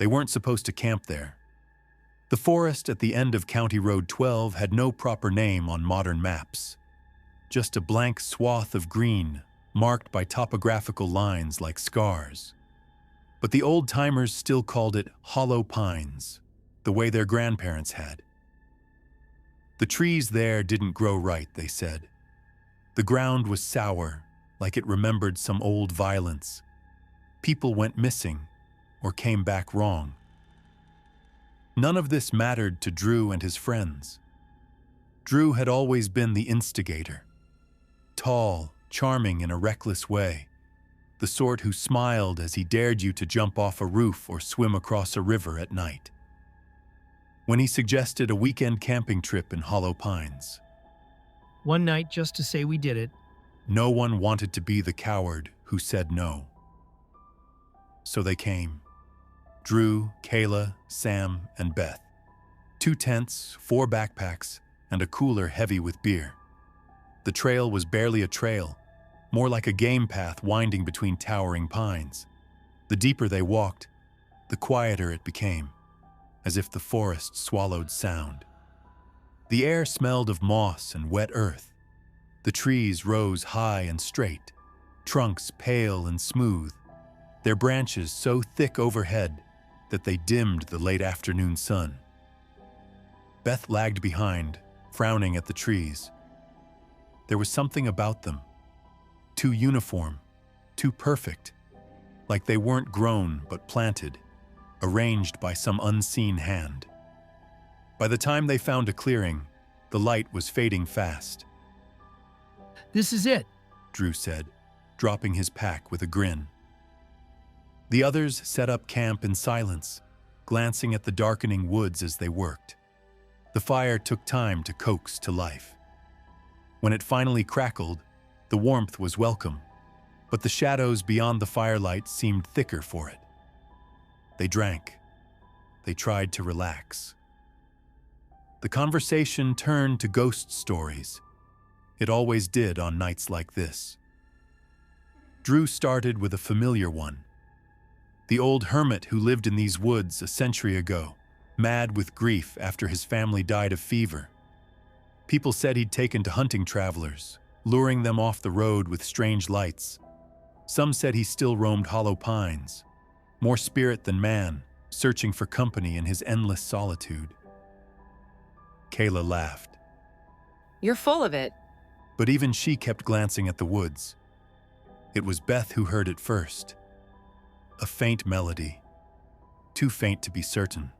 They weren't supposed to camp there. The forest at the end of County Road 12 had no proper name on modern maps. Just a blank swath of green, marked by topographical lines like scars. But the old-timers still called it Hollow Pines, the way their grandparents had. The trees there didn't grow right, they said. The ground was sour, like it remembered some old violence. People went missing, or came back wrong. None of this mattered to Drew and his friends. Drew had always been the instigator. Tall, charming in a reckless way, the sort who smiled as he dared you to jump off a roof or swim across a river at night. When he suggested a weekend camping trip in Hollow Pines, One night just to say we did it. no one wanted to be the coward who said no. So they came. Drew, Kayla, Sam, and Beth. 2 tents, 4 backpacks, and a cooler heavy with beer. The trail was barely a trail, more like a game path winding between towering pines. The deeper they walked, the quieter it became, as if the forest swallowed sound. The air smelled of moss and wet earth. The trees rose high and straight, trunks pale and smooth, their branches so thick overhead that they dimmed the late afternoon sun. Beth lagged behind, frowning at the trees. There was something about them, too uniform, too perfect, like they weren't grown but planted, arranged by some unseen hand. By the time they found a clearing, the light was fading fast. This is it. Drew said, dropping his pack with a grin. The others set up camp in silence, glancing at the darkening woods as they worked. The fire took time to coax to life. When it finally crackled, the warmth was welcome, but the shadows beyond the firelight seemed thicker for it. They drank. They tried to relax. The conversation turned to ghost stories. It always did on nights like this. Drew started with a familiar one. The old hermit who lived in these woods a century ago, mad with grief after his family died of fever. People said he'd taken to hunting travelers, luring them off the road with strange lights. Some said he still roamed Hollow Pines, more spirit than man, searching for company in his endless solitude. Kayla laughed. You're full of it. But even she kept glancing at the woods. It was Beth who heard it first. A faint melody, too faint to be certain.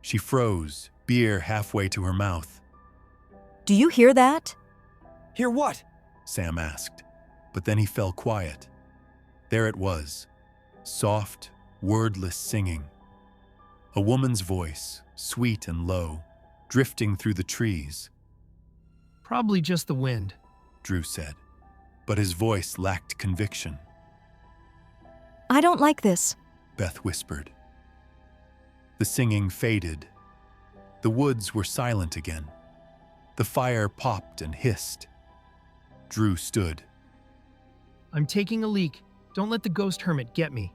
She froze, beer halfway to her mouth. Do you hear that? Hear what? Sam asked, but then he fell quiet. There it was, soft, wordless singing. A woman's voice, sweet and low, drifting through the trees. Probably just the wind. Drew said, but his voice lacked conviction. I don't like this. Beth whispered. The singing faded. The woods were silent again. The fire popped and hissed. Drew stood. I'm taking a leak. Don't let the ghost hermit get me.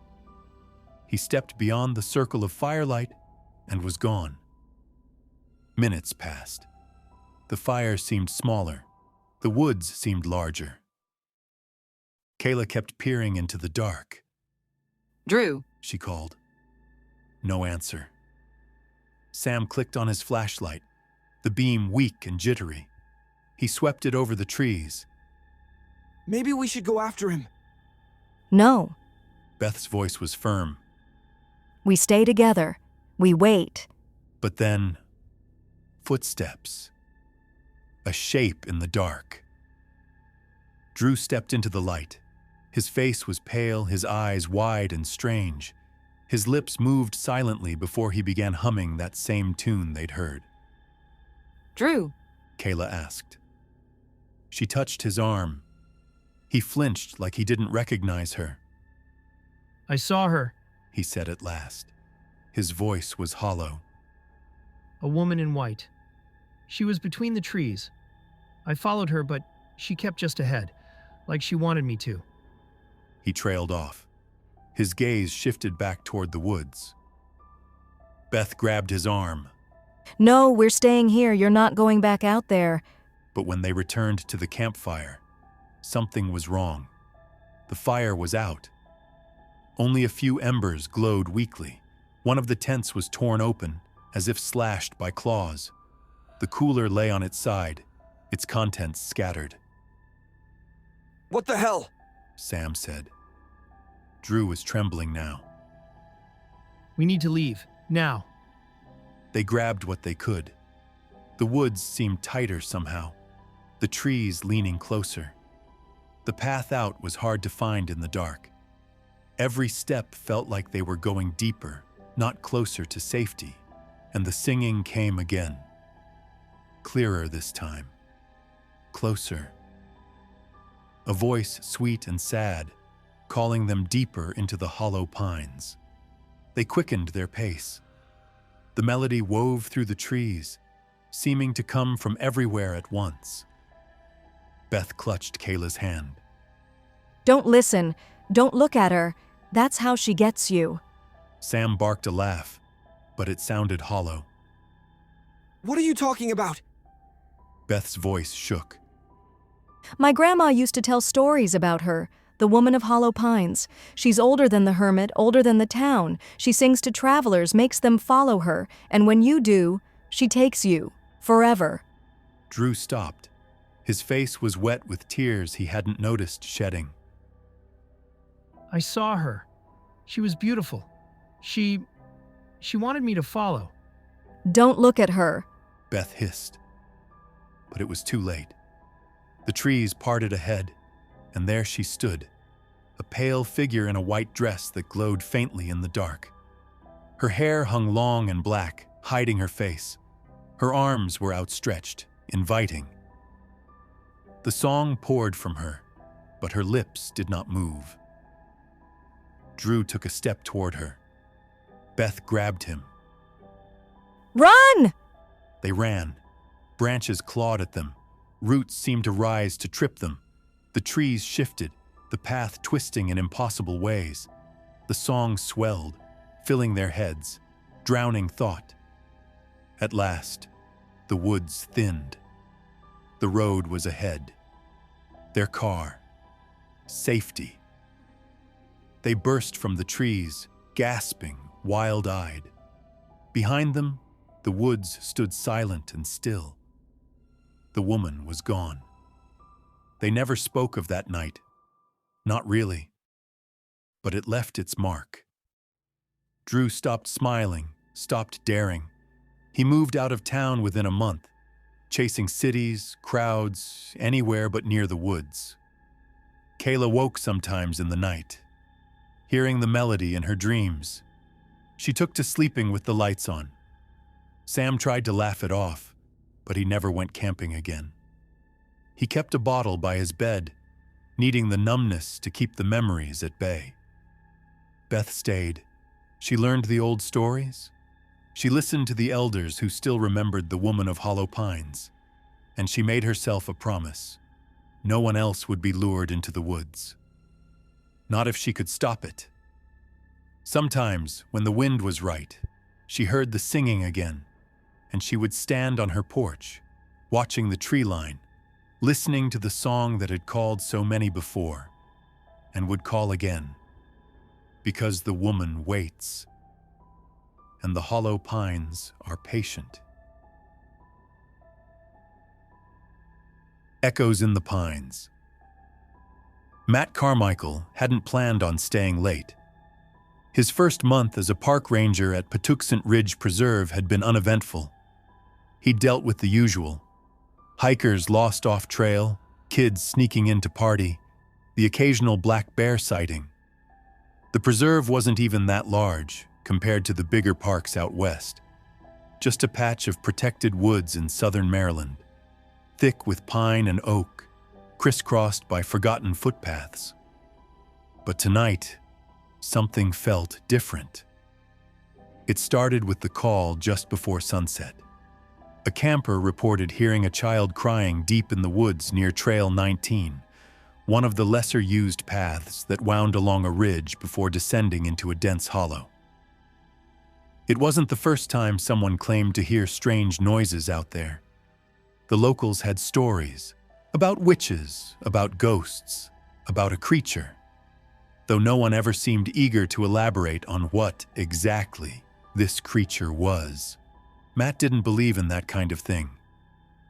He stepped beyond the circle of firelight and was gone. Minutes passed. The fire seemed smaller. The woods seemed larger. Kayla kept peering into the dark. Drew. She called. No answer. Sam clicked on his flashlight, the beam weak and jittery. He swept it over the trees. Maybe we should go after him. No. Beth's voice was firm. We stay together. We wait. But then, footsteps. A shape in the dark. Drew stepped into the light. His face was pale, his eyes wide and strange. His lips moved silently before he began humming that same tune they'd heard. Drew. Kayla asked. She touched his arm. He flinched like he didn't recognize her. I saw her. He said at last. His voice was hollow. A woman in white. She was between the trees. I followed her, but she kept just ahead, like she wanted me to. He trailed off. His gaze shifted back toward the woods. Beth grabbed his arm, No, we're staying here. You're not going back out there. but when they returned to the campfire, something was wrong. The fire was out. Only a few embers glowed weakly. One of the tents was torn open, as if slashed by claws. The cooler lay on its side, its contents scattered. What the hell? Sam said. Drew was trembling now. We need to leave. Now. They grabbed what they could. The woods seemed tighter somehow, the trees leaning closer. The path out was hard to find in the dark. Every step felt like they were going deeper, not closer to safety, and the singing came again. Clearer this time. Closer. A voice sweet and sad, calling them deeper into the hollow pines. They quickened their pace. The melody wove through the trees, seeming to come from everywhere at once. Beth clutched Kayla's hand. Don't listen. Don't look at her. That's how she gets you. Sam barked a laugh, but it sounded hollow. What are you talking about? Beth's voice shook. My grandma used to tell stories about her, the woman of Hollow Pines. She's older than the hermit, older than the town. She sings to travelers, makes them follow her, and when you do, she takes you, forever. Drew stopped. His face was wet with tears he hadn't noticed shedding. I saw her. She was beautiful. She wanted me to follow. Don't look at her. Beth hissed. But it was too late. The trees parted ahead, and there she stood, a pale figure in a white dress that glowed faintly in the dark. Her hair hung long and black, hiding her face. Her arms were outstretched, inviting. The song poured from her, but her lips did not move. Drew took a step toward her. Beth grabbed him. Run! They ran. Branches clawed at them. Roots seemed to rise to trip them. The trees shifted, the path twisting in impossible ways. The song swelled, filling their heads, drowning thought. At last, the woods thinned. The road was ahead. Their car. Safety. They burst from the trees, gasping, wild-eyed. Behind them, the woods stood silent and still. The woman was gone. They never spoke of that night. Not really. But it left its mark. Drew stopped smiling, stopped daring. He moved out of town within a month, chasing cities, crowds, anywhere but near the woods. Kayla woke sometimes in the night, hearing the melody in her dreams. She took to sleeping with the lights on. Sam tried to laugh it off, but he never went camping again. He kept a bottle by his bed, needing the numbness to keep the memories at bay. Beth stayed. She learned the old stories. She listened to the elders who still remembered the woman of Hollow Pines, and she made herself a promise. No one else would be lured into the woods. Not if she could stop it. Sometimes, when the wind was right, she heard the singing again, and she would stand on her porch, watching the tree line, listening to the song that had called so many before, and would call again, because the woman waits, and the hollow pines are patient. Echoes in the Pines. Matt Carmichael hadn't planned on staying late. His first month as a park ranger at Patuxent Ridge Preserve had been uneventful. He'd dealt with the usual: hikers lost off trail, kids sneaking in to party, the occasional black bear sighting. The preserve wasn't even that large compared to the bigger parks out west. Just a patch of protected woods in southern Maryland, thick with pine and oak, crisscrossed by forgotten footpaths. But tonight, something felt different. It started with the call just before sunset. A camper reported hearing a child crying deep in the woods near Trail 19, one of the lesser-used paths that wound along a ridge before descending into a dense hollow. It wasn't the first time someone claimed to hear strange noises out there. The locals had stories about witches, about ghosts, about a creature, though no one ever seemed eager to elaborate on what exactly this creature was. Matt didn't believe in that kind of thing.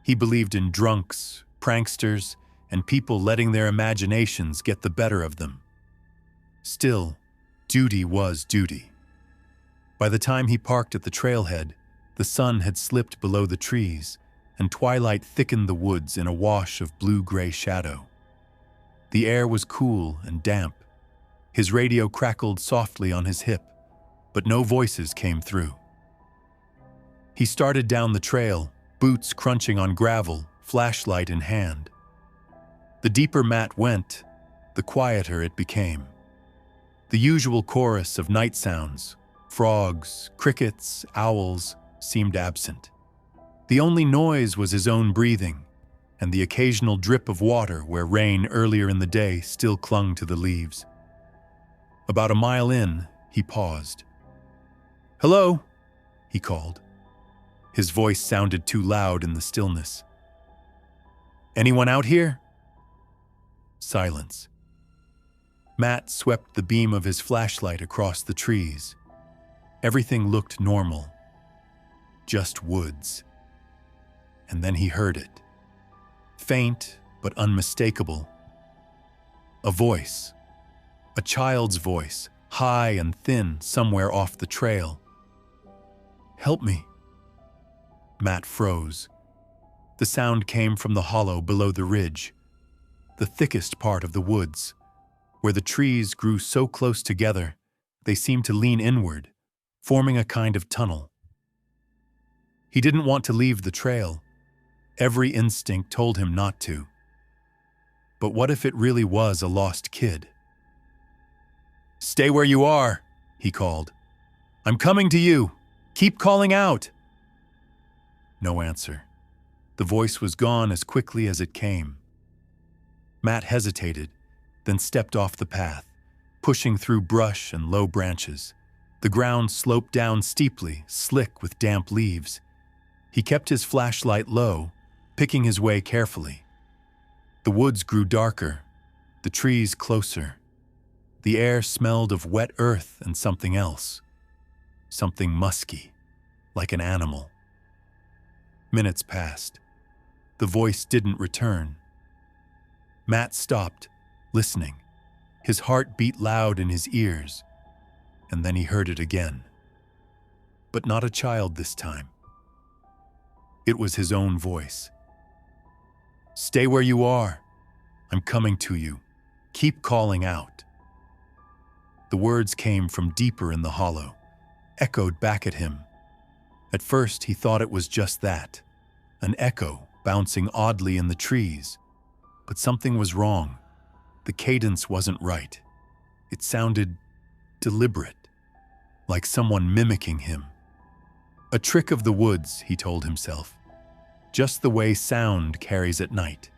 He believed in drunks, pranksters, and people letting their imaginations get the better of them. Still, duty was duty. By the time he parked at the trailhead, the sun had slipped below the trees, and twilight thickened the woods in a wash of blue-gray shadow. The air was cool and damp. His radio crackled softly on his hip, but no voices came through. He started down the trail, boots crunching on gravel, flashlight in hand. The deeper Matt went, the quieter it became. The usual chorus of night sounds, frogs, crickets, owls, seemed absent. The only noise was his own breathing, and the occasional drip of water where rain earlier in the day still clung to the leaves. About a mile in, he paused. "Hello," he called. His voice sounded too loud in the stillness. "Anyone out here?" Silence. Matt swept the beam of his flashlight across the trees. Everything looked normal. Just woods. And then he heard it. Faint but unmistakable. A voice. A child's voice, high and thin somewhere off the trail. "Help me." Matt froze. The sound came from the hollow below the ridge, the thickest part of the woods, where the trees grew so close together they seemed to lean inward, forming a kind of tunnel. He didn't want to leave the trail. Every instinct told him not to. But what if it really was a lost kid? "Stay where you are," he called. "I'm coming to you. Keep calling out." No answer. The voice was gone as quickly as it came. Matt hesitated, then stepped off the path, pushing through brush and low branches. The ground sloped down steeply, slick with damp leaves. He kept his flashlight low, picking his way carefully. The woods grew darker, the trees closer. The air smelled of wet earth and something else. Something musky, like an animal. Minutes passed. The voice didn't return. Matt stopped, listening. His heart beat loud in his ears, and then he heard it again. But not a child this time. It was his own voice. "Stay where you are. I'm coming to you. Keep calling out." The words came from deeper in the hollow, echoed back at him. At first, he thought it was just that, an echo bouncing oddly in the trees. But something was wrong. The cadence wasn't right. It sounded deliberate, like someone mimicking him. A trick of the woods, he told himself. Just the way sound carries at night.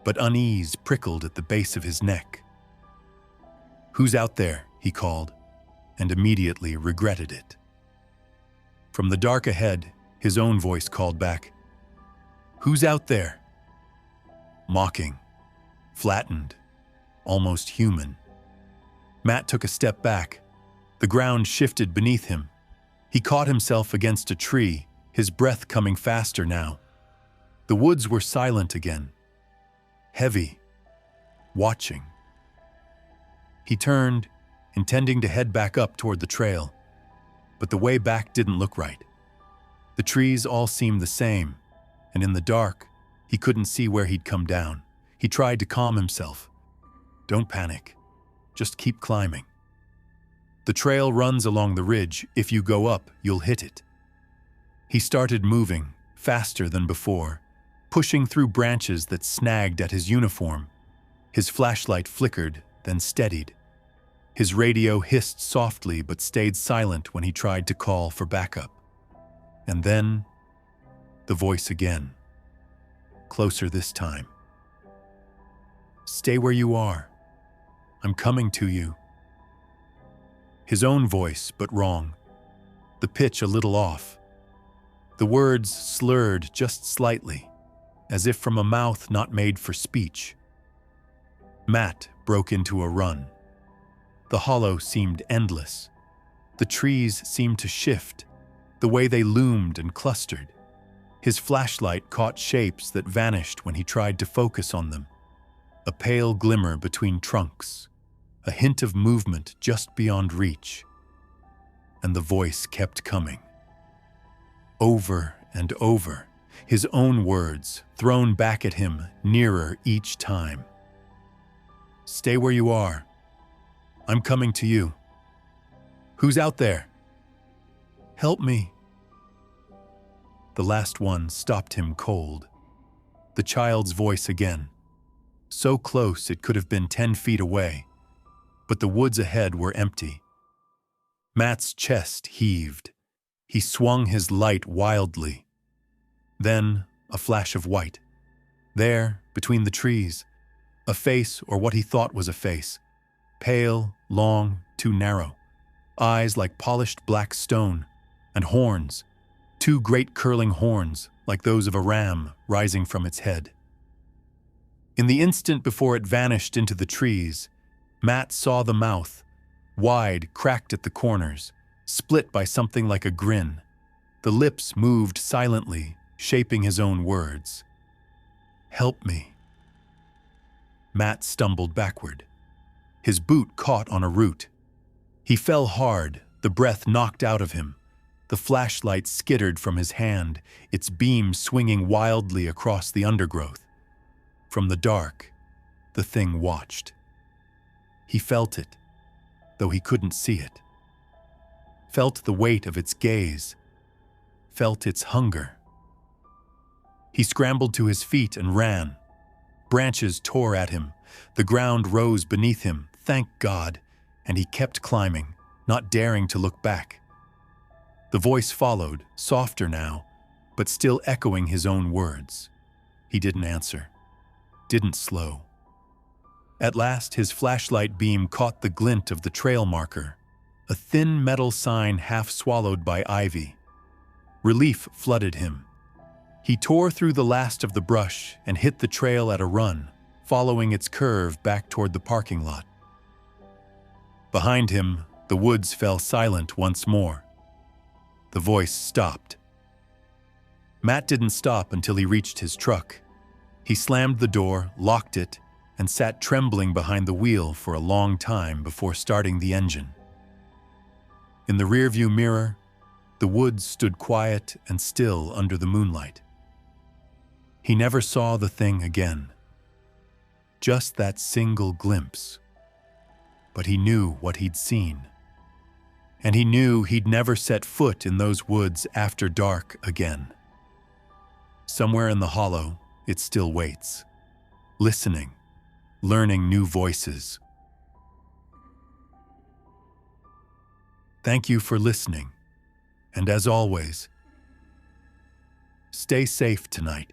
But unease prickled at the base of his neck. "Who's out there?" he called, and immediately regretted it. From the dark ahead, his own voice called back, "Who's out there?" Mocking, flattened, almost human. Matt took a step back. The ground shifted beneath him. He caught himself against a tree, his breath coming faster now. The woods were silent again, heavy, watching. He turned, intending to head back up toward the trail, but the way back didn't look right. The trees all seemed the same, and in the dark, he couldn't see where he'd come down. He tried to calm himself. "Don't panic. Just keep climbing. The trail runs along the ridge. If you go up, you'll hit it." He started moving, faster than before, pushing through branches that snagged at his uniform. His flashlight flickered, then steadied. His radio hissed softly but stayed silent when he tried to call for backup. And then, the voice again. Closer this time. Stay where you are. I'm coming to you. His own voice, but wrong. The pitch a little off. The words slurred just slightly, as if from a mouth not made for speech. Matt broke into a run. The hollow seemed endless. The trees seemed to shift, the way they loomed and clustered. His flashlight caught shapes that vanished when he tried to focus on them. A pale glimmer between trunks, a hint of movement just beyond reach. And the voice kept coming. Over and over, his own words thrown back at him nearer each time. Stay where you are. I'm coming to you. Who's out there? Help me. The last one stopped him cold. The child's voice again. So close it could have been 10 feet away, but the woods ahead were empty. Matt's chest heaved. He swung his light wildly. Then a flash of white. There, between the trees, a face, or what he thought was a face. Pale, long, too narrow. Eyes like polished black stone, and horns. 2 great curling horns, like those of a ram, rising from its head. In the instant before it vanished into the trees, Matt saw the mouth, wide, cracked at the corners, split by something like a grin. The lips moved silently, shaping his own words. Help me. Matt stumbled backward. His boot caught on a root. He fell hard, the breath knocked out of him. The flashlight skittered from his hand, its beam swinging wildly across the undergrowth. From the dark, the thing watched. He felt it, though he couldn't see it. Felt the weight of its gaze. Felt its hunger. He scrambled to his feet and ran. Branches tore at him. The ground rose beneath him, thank God, and he kept climbing, not daring to look back. The voice followed, softer now, but still echoing his own words. He didn't answer. Didn't slow. At last, his flashlight beam caught the glint of the trail marker, a thin metal sign half swallowed by ivy. Relief flooded him. He tore through the last of the brush and hit the trail at a run, following its curve back toward the parking lot. Behind him, the woods fell silent once more. The voice stopped. Matt didn't stop until he reached his truck. He slammed the door, locked it, and sat trembling behind the wheel for a long time before starting the engine. In the rearview mirror, the woods stood quiet and still under the moonlight. He never saw the thing again. Just that single glimpse. But he knew what he'd seen. And he knew he'd never set foot in those woods after dark again. Somewhere in the hollow, it still waits, listening, learning new voices. Thank you for listening, and as always, stay safe tonight.